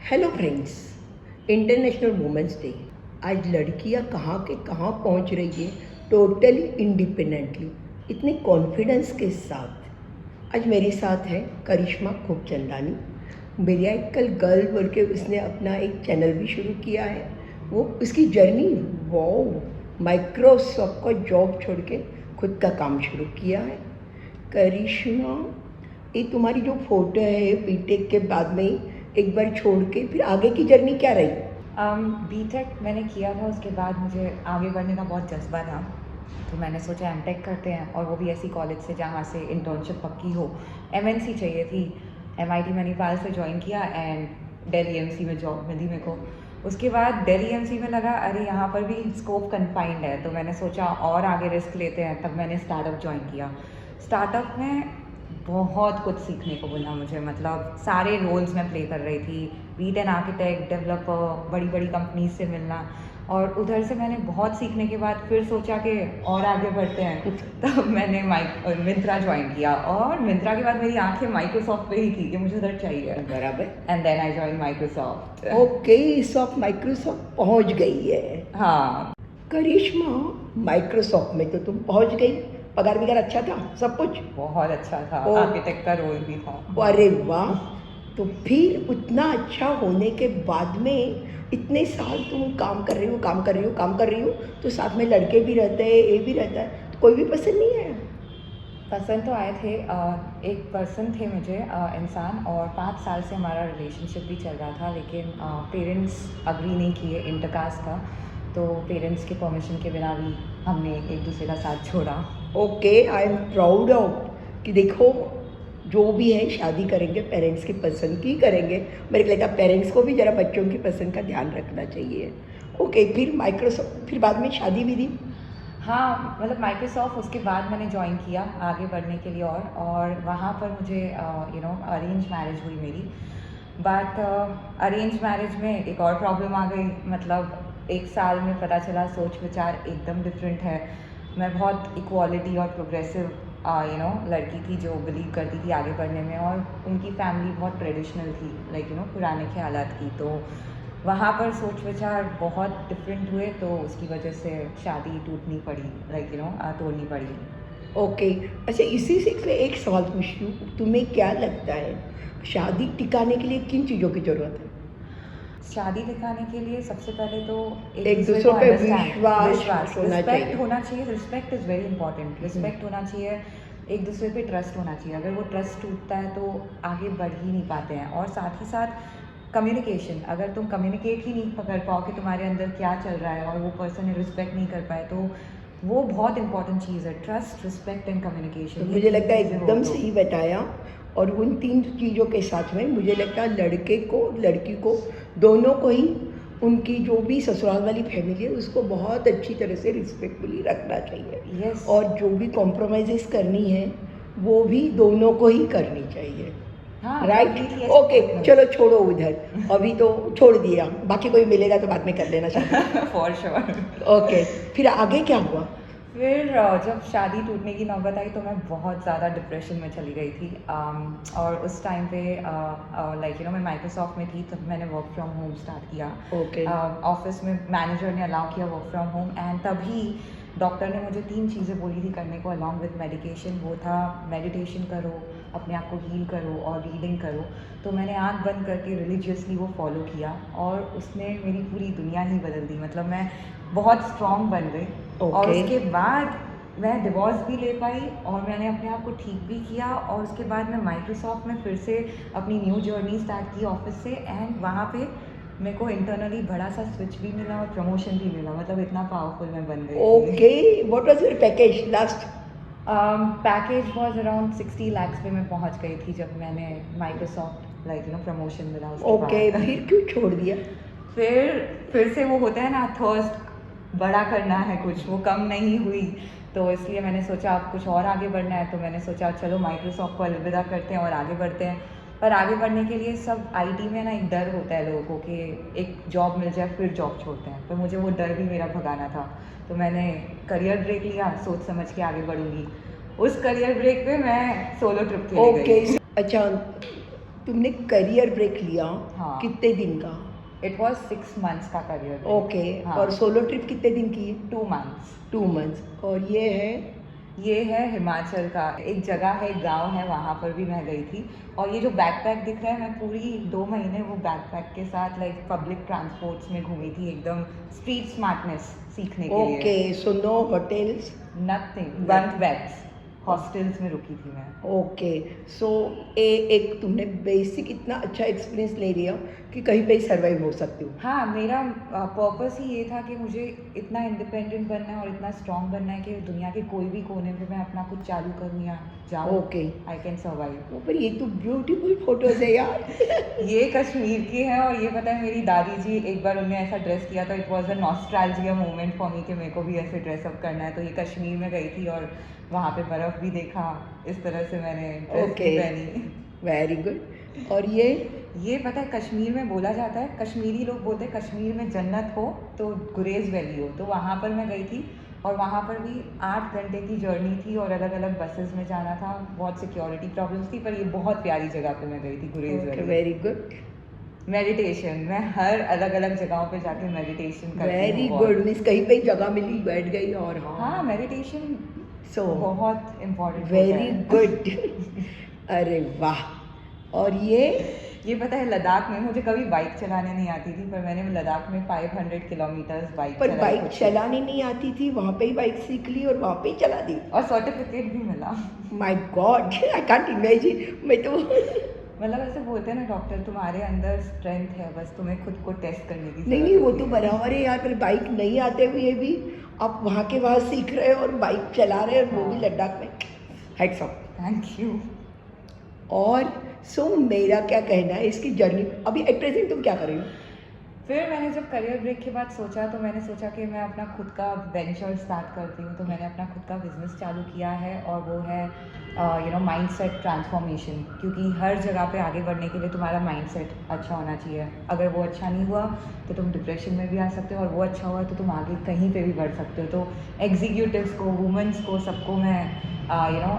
Hello friends, international women's day. आज लड़कियां कहाँ के कहाँ पहुँच रही है, टोटली इंडिपेंडेंटली, इतने कॉन्फिडेंस के साथ। आज मेरे साथ है करिश्मा खूबचंदानी, मिरेकल गर्ल बोल के उसने अपना एक चैनल भी शुरू किया है। वो उसकी जर्नी, वो माइक्रोसॉफ्ट का जॉब छोड़ के खुद का काम शुरू किया है। करिश्मा, ये तुम्हारी जो फोटो है बीटेक के बाद में एक बार छोड़ के फिर आगे की जर्नी क्या रही? बीटेक मैंने किया था, उसके बाद मुझे आगे बढ़ने का बहुत जज्बा था, तो मैंने सोचा एमटेक करते हैं, और वो भी ऐसी कॉलेज से जहाँ से इंटर्नशिप पक्की हो। एमएनसी चाहिए थी, एमआईटी मणिपाल से ज्वाइन किया एंड दिल्ली एमसी में जॉब मिली मेरे को। उसके बाद दिल्ली एमसी में लगा अरे यहाँ पर भी स्कोप कन्फाइंड है, तो मैंने सोचा और आगे रिस्क लेते हैं, तब मैंने स्टार्टअप ज्वाइन किया। स्टार्टअप में बहुत कुछ सीखने को मिला मुझे, मतलब सारे रोल्स मैं प्ले कर रही थी, बीट एन आर्किटेक्ट, डेवलपर, बड़ी बड़ी कंपनीज से मिलना, और उधर से मैंने बहुत सीखने के बाद फिर सोचा कि और आगे बढ़ते हैं। तब मैंने मिंत्रा ज्वाइन किया, और मिंत्रा के बाद मेरी आंखें माइक्रोसॉफ्ट पे ही थी कि मुझे उधर चाहिए। बराबर। And then I join Microsoft. Okay, सब माइक्रोसॉफ्ट पहुंच गई है। हाँ, करिश्मा, माइक्रोसॉफ्ट में तो तुम पहुंच गई, पगार वगैरह अच्छा था, सब कुछ? बहुत अच्छा था, ओ, आर्किटेक्ट का रोल भी था। अरे वाह। तो फिर उतना अच्छा होने के बाद में इतने साल तुम काम कर रही हो, तो साथ में लड़के भी रहते हैं, ये भी रहता है, तो कोई भी पसंद नहीं आया? पसंद तो आए थे, एक पर्सन थे मुझे, इंसान, और 5 साल से हमारा रिलेशनशिप भी चल रहा था, लेकिन पेरेंट्स अग्री नहीं किए, इंटरकास्ट था, तो पेरेंट्स के परमिशन के बिना भी हमने एक दूसरे का साथ छोड़ा। Okay, I am proud of कि देखो, जो भी है शादी करेंगे पेरेंट्स की पसंद की करेंगे। मेरे को लगता है पेरेंट्स को भी ज़रा बच्चों की पसंद का ध्यान रखना चाहिए। ओके, फिर माइक्रोसॉफ्ट, फिर बाद में शादी भी दी? हाँ, मतलब माइक्रोसॉफ्ट उसके बाद मैंने ज्वाइन किया आगे बढ़ने के लिए, और वहाँ पर मुझे अरेंज मैरिज हुई मेरी। बट अरेंज मैरिज में एक और प्रॉब्लम आ गई, मतलब 1 साल में पता चला सोच विचार एकदम डिफरेंट है। मैं बहुत इक्वालिटी और प्रोग्रेसिव लड़की थी जो बिलीव करती थी आगे बढ़ने में, और उनकी फैमिली बहुत ट्रेडिशनल थी, लाइक पुराने ख्यालात की, तो वहाँ पर सोच विचार बहुत डिफरेंट हुए, तो उसकी वजह से शादी टूटनी पड़ी, तोड़नी पड़ी। ओके, अच्छा, इसी से एक सवाल पूछती हूँ, तुम्हें क्या लगता है शादी टिकाने के लिए किन चीज़ों की ज़रूरत है? शादी दिखाने के लिए सबसे पहले तो एक दूसरों पे विश्वास होना रिस्पेक्ट चाहिए। होना चाहिए। Respect is very important. Respect होना चाहिए, एक दूसरे पे ट्रस्ट होना चाहिए। अगर वो ट्रस्ट टूटता है तो आगे बढ़ ही नहीं पाते हैं। और साथ ही साथ कम्युनिकेशन, अगर तुम कम्युनिकेट ही नहीं कर पाओ कि तुम्हारे अंदर क्या चल रहा है, और वो पर्सन रिस्पेक्ट नहीं कर पाए, तो वो बहुत इंपॉर्टेंट चीज़ है। ट्रस्ट, रिस्पेक्ट एंड तो कम्युनिकेशन, मुझे लगता है एकदम सही बताया। और उन 3 चीज़ों के साथ में मुझे लगता है लड़के को, लड़की को, दोनों को ही उनकी जो भी ससुराल वाली फैमिली है उसको बहुत अच्छी तरह से रिस्पेक्टफुली रखना चाहिए। Yes. और जो भी कॉम्प्रोमाइज़ करनी है वो भी दोनों को ही करनी चाहिए। हाँ, right? completely yes, okay, yes. चलो छोड़ो उधर, अभी तो छोड़ दिया, बाकी कोई मिलेगा तो बाद में कर लेना शादी। For sure. ओके, फिर आगे क्या हुआ? फिर जब शादी टूटने की नौबत आई तो मैं बहुत ज़्यादा डिप्रेशन में चली गई थी। और उस टाइम पे मैं माइक्रोसॉफ्ट में थी, तब मैंने वर्क फ्रॉम होम स्टार्ट किया। ओके। ऑफिस में मैनेजर ने अलाउ किया वर्क फ्रॉम होम, एंड तभी डॉक्टर ने मुझे 3 चीज़ें बोली थी करने को अलॉन्ग विद मेडिकेशन। वो था मेडिटेशन करो, अपने आप को हील करो, और रीडिंग करो। तो मैंने आँख बंद करके रिलीजियसली वो फॉलो किया, और उसने मेरी पूरी दुनिया ही बदल दी। मतलब मैं बहुत स्ट्रॉन्ग बन गई। और उसके बाद मैं डिवोर्स भी ले पाई, और मैंने अपने आप को ठीक भी किया, और उसके बाद मैं माइक्रोसॉफ्ट में फिर से अपनी न्यू जर्नी स्टार्ट की ऑफिस से, एंड वहाँ पे मेरे को इंटरनली बड़ा सा स्विच भी मिला और प्रमोशन भी मिला। मतलब इतना पावरफुल मैं बन गई। Okay, what was your package last? Package was around 60 lakhs पे मैं पहुँच गई थी जब मैंने माइक्रोसॉफ्ट प्रमोशन मिला उसके ओके, बाद। फिर क्यों छोड़ दिया? फिर से वो होता है ना, थर्स्ट, बड़ा करना है कुछ, वो कम नहीं हुई, तो इसलिए मैंने सोचा अब कुछ और आगे बढ़ना है, तो मैंने सोचा चलो माइक्रोसॉफ्ट को अलविदा करते हैं और आगे बढ़ते हैं। पर आगे बढ़ने के लिए सब आईटी में ना एक डर होता है लोगों को कि एक जॉब मिल जाए फिर जॉब छोड़ते हैं, पर मुझे वो डर भी मेरा भगाना था। तो मैंने करियर ब्रेक लिया, सोच समझ के आगे बढ़ूंगी। उस करियर ब्रेक पे मैं सोलो ट्रिप के लिए गई। ओके, अच्छा, तुमने करियर ब्रेक लिया, हाँ। कितने दिन का? इट वॉज 6 months का करियर। ओके, हाँ। और सोलो ट्रिप कितने दिन की है? 2 months। 2 मंथ्स। और ये है हिमाचल का एक जगह है, गांव है, वहाँ पर भी मैं गई थी। और ये जो बैकपैक दिख रहा है, मैं पूरी 2 महीने वो बैकपैक के साथ लाइक पब्लिक ट्रांसपोर्ट्स में घूमी थी, एकदम स्ट्रीट स्मार्टनेस सीखने के लिए। Okay, so no hotels? Nothing, bunk beds, hostels में रुकी थी मैं। ओके, सो एक तुमने बेसिक इतना अच्छा एक्सपीरियंस ले लिया कि कहीं पे सर्वाइव हो सकती हो। हाँ, मेरा पर्पस ही ये था कि मुझे इतना इंडिपेंडेंट बनना है और इतना स्ट्रॉन्ग बनना है कि दुनिया के कोई भी कोने में मैं अपना कुछ चालू करूँ या जाऊँ। ओके। I can survive. पर ये तो ब्यूटीफुल फोटोज है यार। ये कश्मीर की है, और ये पता है मेरी दादी जी एक बार उन्होंने ऐसा ड्रेस किया था, it was a nostalgia moment for me कि मेरे को भी ऐसे ड्रेसअप करना है। तो ये कश्मीर में गई थी और वहाँ पे बर्फ़ भी देखा, इस तरह से मैंने ड्रेस ओके, भी पहनी। Very good. और ये पता है कश्मीर में बोला जाता है, कश्मीरी लोग बोलते हैं कश्मीर में जन्नत हो तो गुरेज वैली हो। तो वहाँ पर मैं गई थी और वहाँ पर भी 8 घंटे की जर्नी थी और अलग अलग बसेस में जाना था। बहुत सिक्योरिटी प्रॉब्लम्स थी, पर ये बहुत प्यारी जगह पे मैं गई थी, गुरेज okay, valley. Very good, meditation, मैं हर अलग अलग जगहों पे जाके मेडिटेशन करती वेरी हूँ। गुड। मीन्स कहीं पे जगह मिली बैठ गई और हाँ, मेडिटेशन सो बहुत इम्पोर्टेंट वेरी गुड। अरे वाह। और ये पता है लद्दाख में मुझे कभी बाइक चलाने नहीं आती थी, पर मैंने लद्दाख में 500 किलोमीटर्स बाइक पर चलाई बाइक खुद से। चलानी नहीं आती थी, वहाँ पे ही बाइक सीख ली और वहाँ पे ही चला दी। और सर्टिफिकेट भी मिला। My God, I can't imagine. मैं तो मतलब ऐसे बोलते हैं ना डॉक्टर, तुम्हारे अंदर स्ट्रेंथ है, बस तुम्हें खुद को टेस्ट करने की नहीं जरूरत नहीं, वो होती तो है। बराबर है यार। पर बाइक नहीं आते हुए भी आप वहाँ के वहाँ सीख रहे हो और बाइक चला रहे हो, और वो भी हाँ। लद्दाख में। Hats off. Thank you. और सो मेरा क्या कहना है इसकी जर्नी, अभी एट प्रेजेंट तुम क्या कर रही हो? फिर मैंने जब करियर ब्रेक के बाद सोचा, तो मैंने सोचा कि मैं अपना खुद का वेंचर स्टार्ट करती हूँ। तो मैंने अपना खुद का बिजनेस चालू किया है, और वो है माइंडसेट ट्रांसफॉर्मेशन। क्योंकि हर जगह पे आगे बढ़ने के लिए तुम्हारा माइंडसेट अच्छा होना चाहिए। अगर वो अच्छा नहीं हुआ तो तुम डिप्रेशन में भी आ सकते हो, और वो अच्छा हुआ तो तुम आगे कहीं पे भी बढ़ सकते हो। तो एग्जीक्यूटिव्स को, वुमेंस को, सबको मैं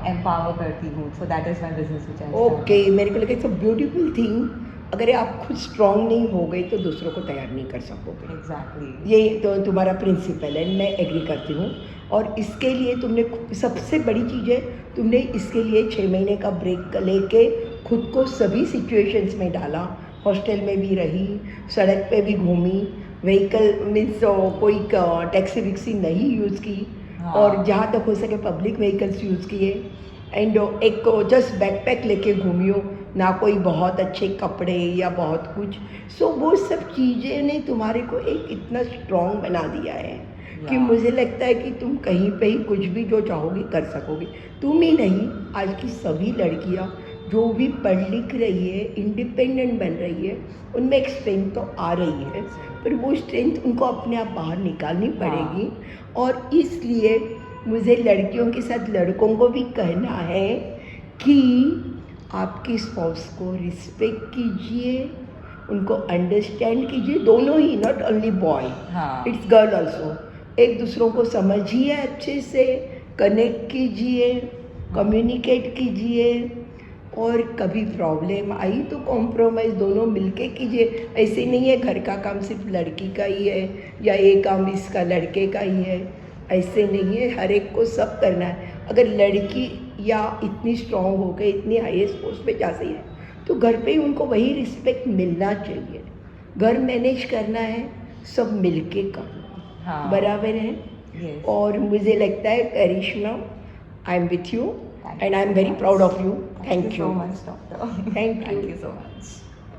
एम्पावर करती हूँ। So that is my business. Okay, मेरे को लगा इट्स अ ब्यूटीफुल थिंग। अगर आप खुद स्ट्रांग नहीं हो गए तो दूसरों को तैयार नहीं कर सकोगे। एग्जैक्टली। ये तो तुम्हारा प्रिंसिपल है, मैं एग्री करती हूँ। और इसके लिए तुमने सबसे बड़ी चीज़ है, तुमने इसके लिए 6 महीने का ब्रेक लेके खुद को सभी सिचुएशंस में डाला। हॉस्टल में भी रही, सड़क पे भी घूमी, व्हीकल मीन्स कोई टैक्सी विक्सी नहीं यूज़ की, हाँ। और जहाँ तक हो सके पब्लिक व्हीकल्स यूज़ किए। एंड एक जस्ट बैकपैक लेके घूमी हो, ना कोई बहुत अच्छे कपड़े या बहुत कुछ। सो वो सब चीज़ें ने तुम्हारे को एक इतना स्ट्रॉन्ग बना दिया है कि Yeah. मुझे लगता है कि तुम कहीं पे ही कुछ भी जो चाहोगी कर सकोगी। तुम ही नहीं, आज की सभी लड़कियां जो भी पढ़ लिख रही है, इंडिपेंडेंट बन रही है, उनमें एक स्ट्रेंथ तो आ रही है, पर वो स्ट्रेंथ उनको अपने आप बाहर निकालनी पड़ेगी। और इसलिए मुझे लड़कियों के साथ लड़कों को भी कहना है कि आपकी स्पाउस को रिस्पेक्ट कीजिए, उनको अंडरस्टैंड कीजिए, दोनों ही, नॉट ओनली बॉय, हाँ। It's girl also. एक दूसरों को समझिए, अच्छे से कनेक्ट कीजिए, कम्युनिकेट कीजिए, और कभी प्रॉब्लम आई तो कॉम्प्रोमाइज़ दोनों मिलके कीजिए। ऐसे नहीं है घर का काम सिर्फ लड़की का ही है या ये काम इसका लड़के का ही है, ऐसे नहीं है। हर एक को सब करना है। अगर लड़की या इतनी स्ट्रांग हो गई, इतनी हाईएस्ट पोस्ट पे जा रही है, तो घर पे ही उनको वही रिस्पेक्ट मिलना चाहिए। घर मैनेज करना है, सब मिलके करना, हाँ। बराबर है। Yes. और मुझे लगता है Karishma, I am with you and I am very proud of you. Thank you thank so you. much, doctor. Thank you. Thank you so much.